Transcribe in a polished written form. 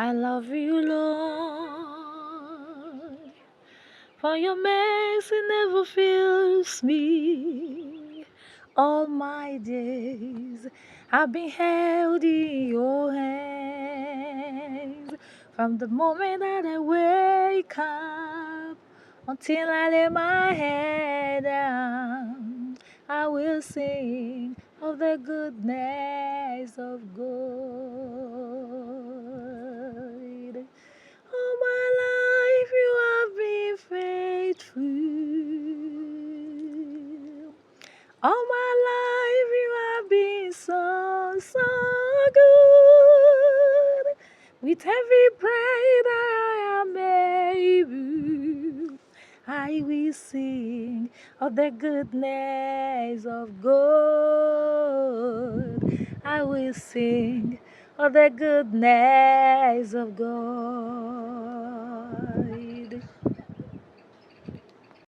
I love you, Lord, for your mercy never fails me. All my days I've been held in your hands. From the moment that I wake up until I lay my head down, I will sing of the goodness of God. All my life you have been faithful. All my life you have been so good. With every breath that I am able, I will sing of the goodness of God. I will sing of the goodness of God.